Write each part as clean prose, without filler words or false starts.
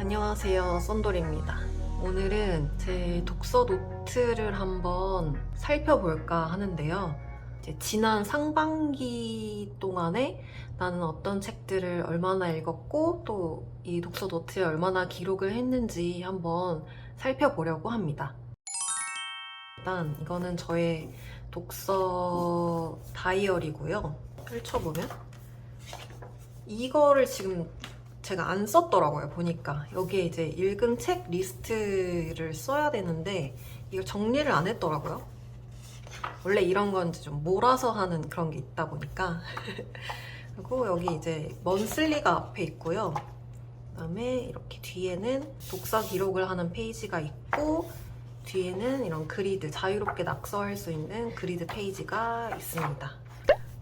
안녕하세요, 썬돌입니다. 오늘은 제 독서 노트를 한번 살펴볼까 하는데요. 이제 지난 상반기 동안에 나는 어떤 책들을 얼마나 읽었고 또 이 독서 노트에 얼마나 기록을 했는지 한번 살펴보려고 합니다. 일단 이거는 저의 독서 다이어리고요. 펼쳐보면 이거를 지금 제가 안 썼더라고요. 보니까 여기에 이제 읽은 책 리스트를 써야 되는데 이걸 정리를 안 했더라고요. 원래 이런 건 이제 좀 몰아서 하는 그런 게 있다 보니까 그리고 여기 이제 먼슬리가 앞에 있고요. 그다음에 이렇게 뒤에는 독서 기록을 하는 페이지가 있고 뒤에는 이런 그리드, 자유롭게 낙서할 수 있는 그리드 페이지가 있습니다.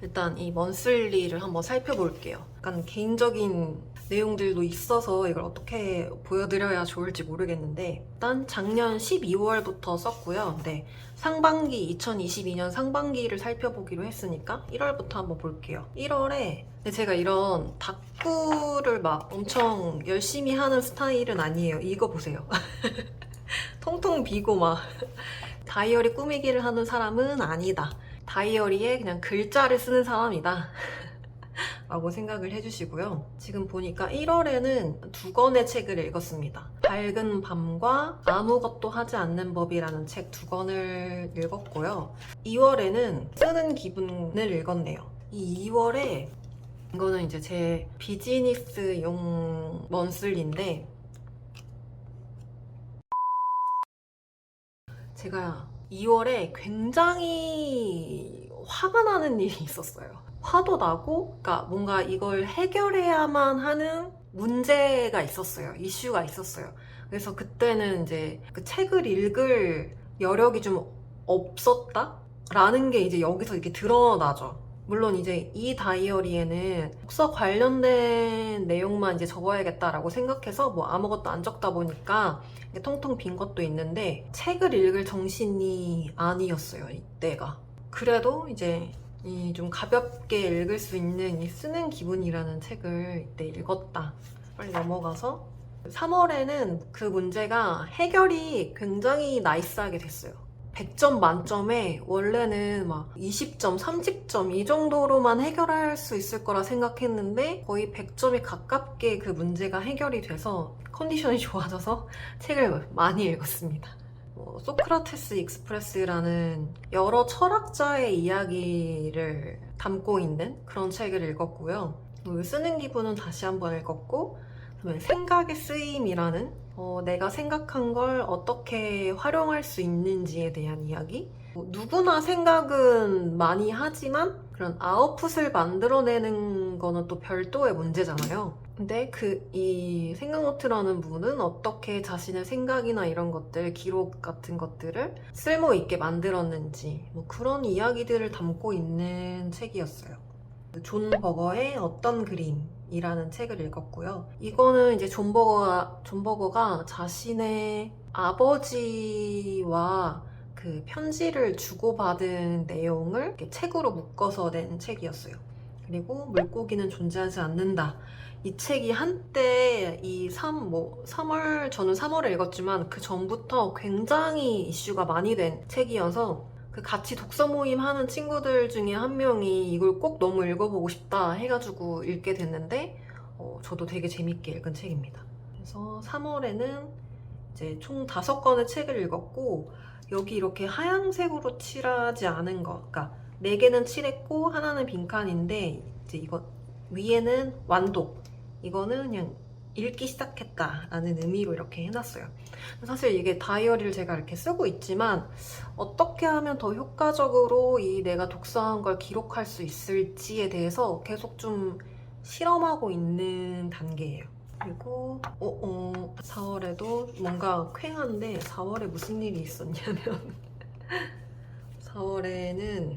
일단 이 먼슬리를 한번 살펴볼게요. 약간 개인적인 내용들도 있어서 이걸 어떻게 보여드려야 좋을지 모르겠는데 일단 작년 12월부터 썼고요. 네, 상반기 2022년 상반기를 살펴보기로 했으니까 1월부터 한번 볼게요. 1월에 제가 이런 다꾸를 막 엄청 열심히 하는 스타일은 아니에요. 이거 보세요. 통통 비고 막 다이어리 꾸미기를 하는 사람은 아니다. 다이어리에 그냥 글자를 쓰는 사람이다 라고 생각을 해주시고요. 지금 보니까 1월에는 2권의 책을 읽었습니다. 밝은 밤과 아무것도 하지 않는 법이라는 책 2권을 읽었고요. 2월에는 쓰는 기분을 읽었네요. 이 2월에 이거는 이제 제 비즈니스용 먼슬리인데 제가 2월에 굉장히 화가 나는 일이 있었어요. 화도 나고, 그러니까 뭔가 이걸 해결해야만 하는 문제가 있었어요. 이슈가 있었어요. 그래서 그때는 이제 그 책을 읽을 여력이 좀 없었다? 라는 게 이제 여기서 이렇게 드러나죠. 물론 이제 이 다이어리에는 독서 관련된 내용만 이제 적어야겠다라고 생각해서 뭐 아무것도 안 적다 보니까 통통 빈 것도 있는데 책을 읽을 정신이 아니었어요, 이때가. 그래도 이제 이 좀 가볍게 읽을 수 있는 이 쓰는 기분이라는 책을 이때 읽었다. 빨리 넘어가서 3월에는 그 문제가 해결이 굉장히 나이스하게 됐어요. 100점 만점에 원래는 막 20점, 30점 이 정도로만 해결할 수 있을 거라 생각했는데 거의 100점이 가깝게 그 문제가 해결이 돼서 컨디션이 좋아져서 책을 많이 읽었습니다. 소크라테스 익스프레스라는 여러 철학자의 이야기를 담고 있는 그런 책을 읽었고요. 쓰는 기분은 다시 한번 읽었고 생각의 쓰임이라는 내가 생각한 걸 어떻게 활용할 수 있는지에 대한 이야기. 누구나 생각은 많이 하지만 그런 아웃풋을 만들어내는 거는 또 별도의 문제잖아요. 근데 이 생각노트라는 부분은 어떻게 자신의 생각이나 이런 것들, 기록 같은 것들을 쓸모 있게 만들었는지 뭐 그런 이야기들을 담고 있는 책이었어요. 존 버거의 어떤 그림이라는 책을 읽었고요. 이거는 이제 존 버거가 자신의 아버지와 그 편지를 주고받은 내용을 이렇게 책으로 묶어서 낸 책이었어요. 그리고 물고기는 존재하지 않는다. 이 책이 한때 저는 3월에 읽었지만 그 전부터 굉장히 이슈가 많이 된 책이어서 그 같이 독서 모임 하는 친구들 중에 한 명이 이걸 꼭 너무 읽어보고 싶다 해가지고 읽게 됐는데 저도 되게 재밌게 읽은 책입니다. 그래서 3월에는 이제 총 5권의 책을 읽었고 여기 이렇게 하얀색으로 칠하지 않은 거, 그러니까 4개는 칠했고 하나는 빈칸인데 이제 이거 위에는 완독, 이거는 그냥 읽기 시작했다라는 의미로 이렇게 해놨어요. 사실 이게 다이어리를 제가 이렇게 쓰고 있지만 어떻게 하면 더 효과적으로 이 내가 독서한 걸 기록할 수 있을지에 대해서 계속 좀 실험하고 있는 단계예요. 그리고 4월에도 뭔가 쾌한데 4월에 무슨 일이 있었냐면 4월에는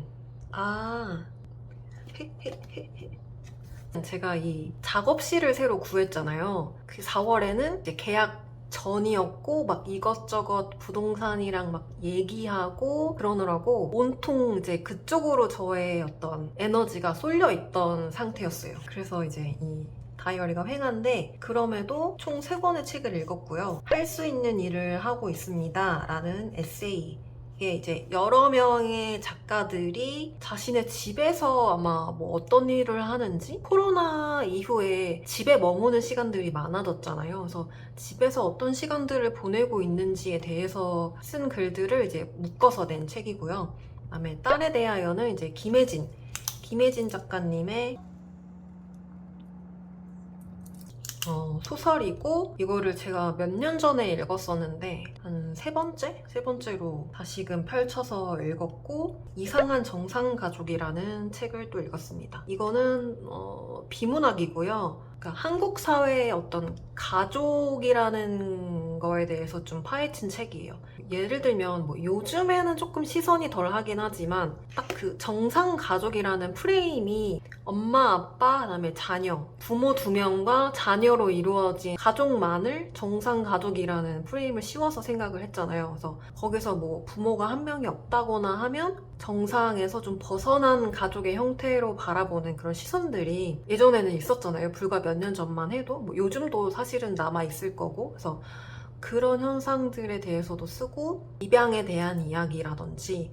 제가 이 작업실을 새로 구했잖아요. 그 4월에는 이제 계약 전이었고 막 이것저것 부동산이랑 막 얘기하고 그러느라고 온통 이제 그쪽으로 저의 어떤 에너지가 쏠려 있던 상태였어요. 그래서 이제 이 다이어리가 횡한데 그럼에도 총 3권의 책을 읽었고요. 할 수 있는 일을 하고 있습니다 라는 에세이. 이게 이제 여러 명의 작가들이 자신의 집에서 아마 뭐 어떤 일을 하는지, 코로나 이후에 집에 머무는 시간들이 많아졌잖아요. 그래서 집에서 어떤 시간들을 보내고 있는지에 대해서 쓴 글들을 이제 묶어서 낸 책이고요. 그다음에 딸에 대하여는 이제 김혜진 작가님의 소설이고, 이거를 제가 몇 년 전에 읽었었는데 한 세 번째로 다시금 펼쳐서 읽었고, 이상한 정상가족이라는 책을 또 읽었습니다. 이거는 비문학이고요. 그러니까 한국 사회의 어떤 가족이라는 거에 대해서 좀 파헤친 책이에요. 예를 들면 뭐 요즘에는 조금 시선이 덜 하긴 하지만 딱 그 정상가족이라는 프레임이 엄마, 아빠, 그다음에 자녀, 부모 2명과 자녀로 이루어진 가족만을 정상가족이라는 프레임을 씌워서 생각을 했잖아요. 그래서 거기서 뭐 부모가 한 명이 없다거나 하면 정상에서 좀 벗어난 가족의 형태로 바라보는 그런 시선들이 예전에는 있었잖아요. 불과 몇 년 전만 해도. 뭐 요즘도 사실은 남아있을 거고. 그래서 그런 현상들에 대해서도 쓰고, 입양에 대한 이야기라든지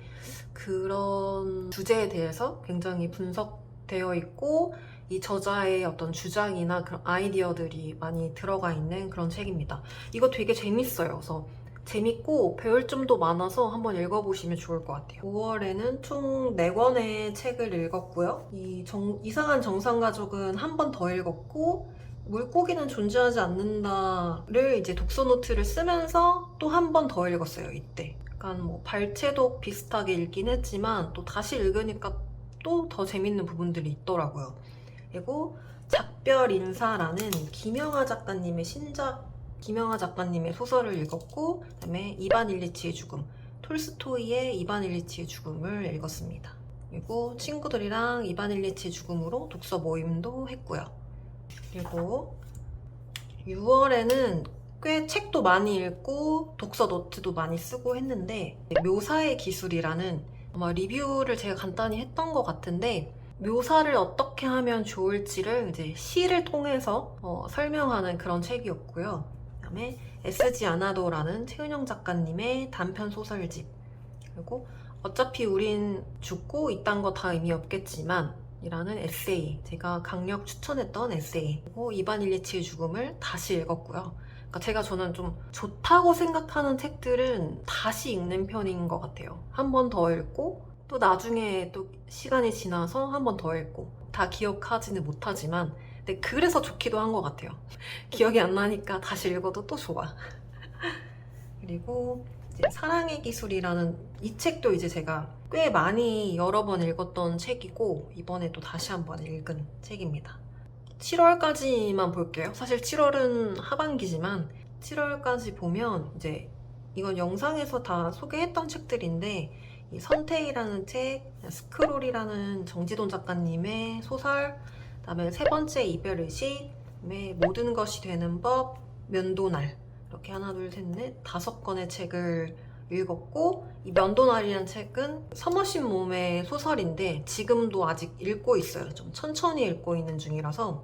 그런 주제에 대해서 굉장히 분석되어 있고, 이 저자의 어떤 주장이나 그런 아이디어들이 많이 들어가 있는 그런 책입니다. 이거 되게 재밌어요. 그래서 재밌고 배울 점도 많아서 한번 읽어보시면 좋을 것 같아요. 5월에는 총 4권의 책을 읽었고요. 이상한 정상가족은 한 번 더 읽었고, 물고기는 존재하지 않는다를 이제 독서 노트를 쓰면서 또 한 번 더 읽었어요, 이때. 약간 뭐 발췌독 비슷하게 읽긴 했지만 또 다시 읽으니까 또 더 재밌는 부분들이 있더라고요. 그리고 작별 인사라는 김영하 작가님의 소설을 읽었고, 그다음에 이반 일리치의 죽음, 톨스토이의 이반 일리치의 죽음을 읽었습니다. 그리고 친구들이랑 이반 일리치의 죽음으로 독서 모임도 했고요. 그리고 6월에는 꽤 책도 많이 읽고 독서 노트도 많이 쓰고 했는데, 묘사의 기술이라는, 아마 리뷰를 제가 간단히 했던 것 같은데, 묘사를 어떻게 하면 좋을지를 이제 시를 통해서 설명하는 그런 책이었고요. 그다음에 애쓰지 않아도라는 최은영 작가님의 단편 소설집, 그리고 어차피 우린 죽고 이딴 거 다 의미 없겠지만 이라는 에세이, 제가 강력 추천했던 에세이, 그리고 이반 일리치의 죽음을 다시 읽었고요. 그러니까 저는 좀 좋다고 생각하는 책들은 다시 읽는 편인 것 같아요. 한 번 더 읽고 또 나중에 또 시간이 지나서 한 번 더 읽고, 다 기억하지는 못하지만 근데 그래서 좋기도 한 것 같아요. 기억이 안 나니까 다시 읽어도 또 좋아. 그리고 이제 사랑의 기술이라는 이 책도 이제 제가 꽤 많이 여러 번 읽었던 책이고, 이번에 또 다시 한번 읽은 책입니다. 7월까지만 볼게요. 사실 7월은 하반기지만 7월까지 보면 이제 이건 영상에서 다 소개했던 책들인데, 이 선택이라는 책, 스크롤이라는 정지돈 작가님의 소설, 그다음에 3번째 이별의식, 그다음에 모든 것이 되는 법, 면도날, 이렇게 하나 둘 셋 넷 5권의 책을 읽었고, 이 면도날이라는 책은 서머신 몸의 소설인데 지금도 아직 읽고 있어요. 좀 천천히 읽고 있는 중이라서.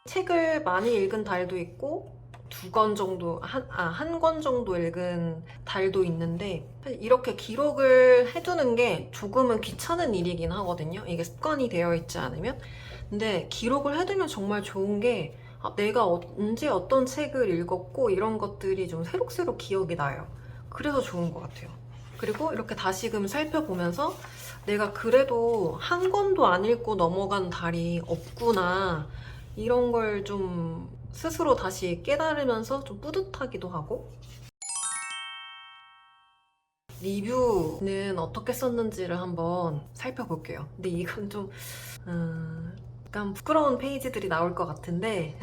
책을 많이 읽은 달도 있고 2권 정도, 한 권 정도 읽은 달도 있는데, 이렇게 기록을 해두는 게 조금은 귀찮은 일이긴 하거든요. 이게 습관이 되어 있지 않으면. 근데 기록을 해두면 정말 좋은 게, 내가 언제 어떤 책을 읽었고 이런 것들이 좀 새록새록 기억이 나요. 그래서 좋은 것 같아요. 그리고 이렇게 다시금 살펴보면서 내가 그래도 한 권도 안 읽고 넘어간 달이 없구나, 이런 걸 좀 스스로 다시 깨달으면서 좀 뿌듯하기도 하고. 리뷰는 어떻게 썼는지를 한번 살펴볼게요. 근데 이건 좀 약간 부끄러운 페이지들이 나올 것 같은데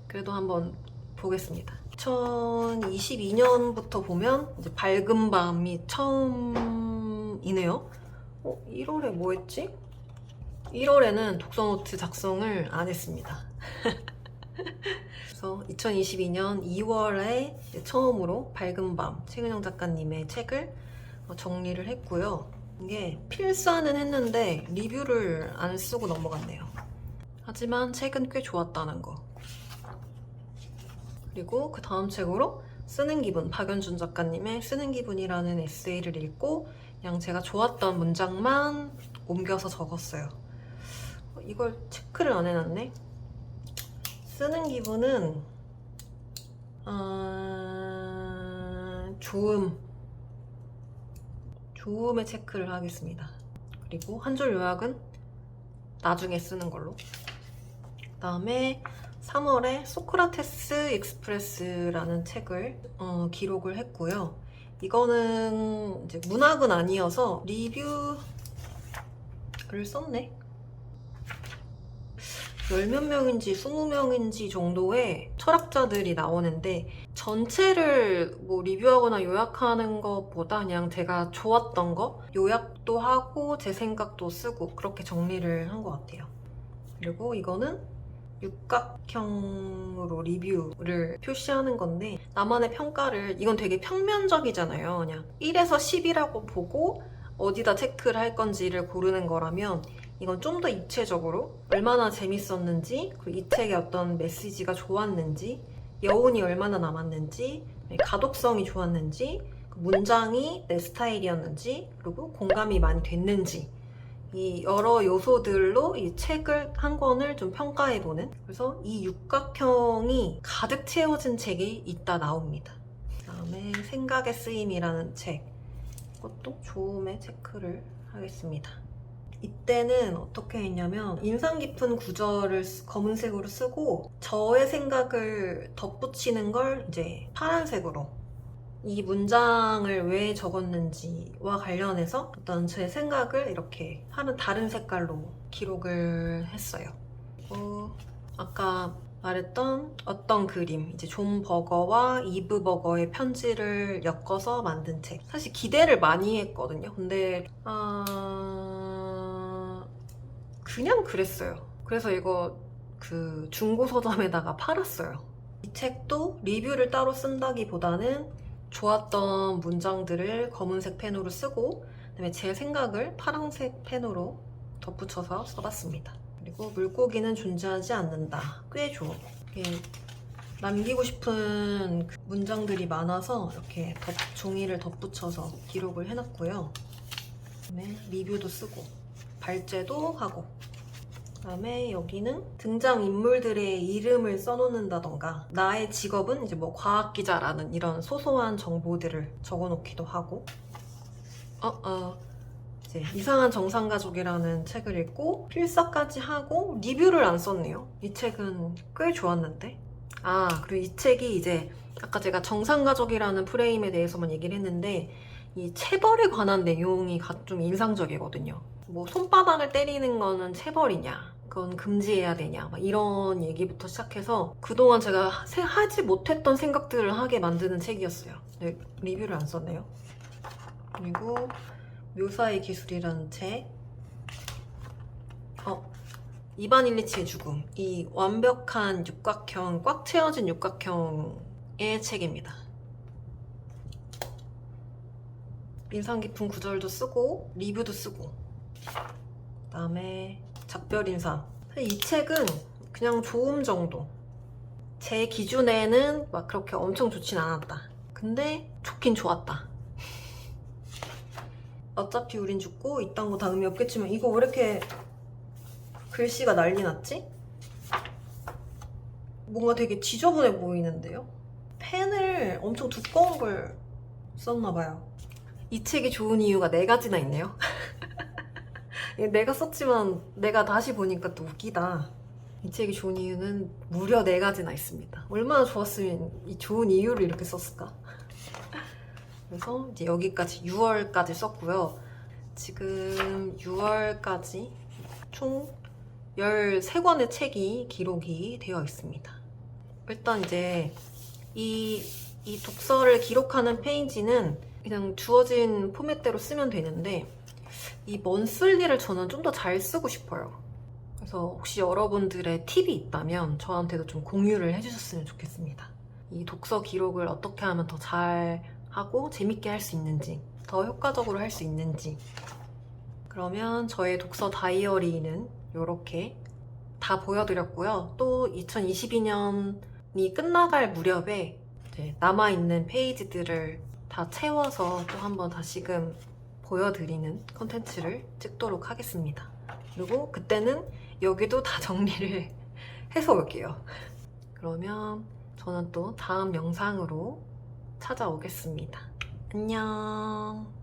그래도 한번 보겠습니다. 2022년부터 보면 이제 밝은 밤이 처음이네요. 1월에 뭐 했지? 1월에는 독서노트 작성을 안 했습니다. 그래서 2022년 2월에 처음으로 밝은 밤, 최은영 작가님의 책을 정리를 했고요. 이게 필사는 했는데 리뷰를 안 쓰고 넘어갔네요. 하지만 책은 꽤 좋았다는 거. 그리고 그 다음 책으로 쓰는 기분, 박연준 작가님의 쓰는 기분이라는 에세이를 읽고 그냥 제가 좋았던 문장만 옮겨서 적었어요. 이걸 체크를 안 해놨네. 쓰는 기분은 좋음에 체크를 하겠습니다. 그리고 한 줄 요약은 나중에 쓰는 걸로. 그 다음에 3월에 소크라테스 익스프레스라는 책을 기록을 했고요. 이거는 이제 문학은 아니어서 리뷰를 썼네. 10몇 명인지 20명인지 정도의 철학자들이 나오는데 전체를 뭐 리뷰하거나 요약하는 것보다 그냥 제가 좋았던 거 요약도 하고 제 생각도 쓰고 그렇게 정리를 한 것 같아요. 그리고 이거는 육각형으로 리뷰를 표시하는 건데 나만의 평가를, 이건 되게 평면적이잖아요. 그냥 1에서 10이라고 보고 어디다 체크를 할 건지를 고르는 거라면 이건 좀 더 입체적으로 얼마나 재밌었는지, 그리고 이 책의 어떤 메시지가 좋았는지, 여운이 얼마나 남았는지, 가독성이 좋았는지, 문장이 내 스타일이었는지, 그리고 공감이 많이 됐는지, 이 여러 요소들로 이 책을 한 권을 좀 평가해보는, 그래서 이 육각형이 가득 채워진 책이 있다 나옵니다. 그 다음에 생각의 쓰임이라는 책, 이것도 좋음에 체크를 하겠습니다. 이때는 어떻게 했냐면 인상 깊은 구절을 검은색으로 쓰고 저의 생각을 덧붙이는 걸 이제 파란색으로, 이 문장을 왜 적었는지와 관련해서 어떤 제 생각을 이렇게 다른 색깔로 기록을 했어요. 그리고 아까 말했던 어떤 그림, 이제 존 버거와 이브 버거의 편지를 엮어서 만든 책. 사실 기대를 많이 했거든요. 근데 그냥 그랬어요. 그래서 이거 그 중고 서점에다가 팔았어요. 이 책도 리뷰를 따로 쓴다기보다는 좋았던 문장들을 검은색 펜으로 쓰고 그다음에 제 생각을 파란색 펜으로 덧붙여서 써봤습니다. 그리고 물고기는 존재하지 않는다. 꽤 좋아. 남기고 싶은 문장들이 많아서 이렇게 종이를 덧붙여서 기록을 해놨고요. 그다음에 리뷰도 쓰고 발제도 하고, 그다음에 여기는 등장인물들의 이름을 써놓는다던가 나의 직업은 이제 뭐 과학기자라는 이런 소소한 정보들을 적어놓기도 하고, 이제 이상한 정상가족이라는 책을 읽고 필사까지 하고 리뷰를 안 썼네요. 이 책은 꽤 좋았는데. 그리고 이 책이 이제 아까 제가 정상가족이라는 프레임에 대해서만 얘기를 했는데 이 체벌에 관한 내용이 좀 인상적이거든요. 뭐 손바닥을 때리는 거는 체벌이냐, 그건 금지해야 되냐, 막 이런 얘기부터 시작해서 그동안 제가 하지 못했던 생각들을 하게 만드는 책이었어요. 네, 리뷰를 안 썼네요. 그리고 묘사의 기술이라는 책, 이반 일리치의 죽음, 이 완벽한 육각형, 꽉 채워진 육각형의 책입니다. 인상 깊은 구절도 쓰고 리뷰도 쓰고, 그 다음에 작별인사. 이 책은 그냥 좋음 정도. 제 기준에는 막 그렇게 엄청 좋진 않았다. 근데 좋긴 좋았다. 어차피 우린 죽고 이딴 거 다 의미 없겠지만 이거 왜 이렇게 글씨가 난리 났지? 뭔가 되게 지저분해 보이는데요? 펜을 엄청 두꺼운 걸 썼나봐요. 이 책이 좋은 이유가 4가지나 있네요. 내가 썼지만 내가 다시 보니까 또 웃기다. 이 책이 좋은 이유는 무려 4가지나 있습니다. 얼마나 좋았으면 이 좋은 이유를 이렇게 썼을까? 그래서 이제 여기까지 6월까지 썼고요. 지금 6월까지 총 13권의 책이 기록이 되어 있습니다. 일단 이제 이 독서를 기록하는 페이지는 그냥 주어진 포맷대로 쓰면 되는데 이 먼슬리를 저는 좀 더 잘 쓰고 싶어요. 그래서 혹시 여러분들의 팁이 있다면 저한테도 좀 공유를 해주셨으면 좋겠습니다. 이 독서 기록을 어떻게 하면 더 잘 하고 재밌게 할 수 있는지, 더 효과적으로 할 수 있는지. 그러면 저의 독서 다이어리는 이렇게 다 보여드렸고요. 또 2022년이 끝나갈 무렵에 이제 남아있는 페이지들을 다 채워서 또 한번 다시금 보여드리는 컨텐츠를 찍도록 하겠습니다. 그리고 그때는 여기도 다 정리를 해서 올게요. 그러면 저는 또 다음 영상으로 찾아오겠습니다. 안녕.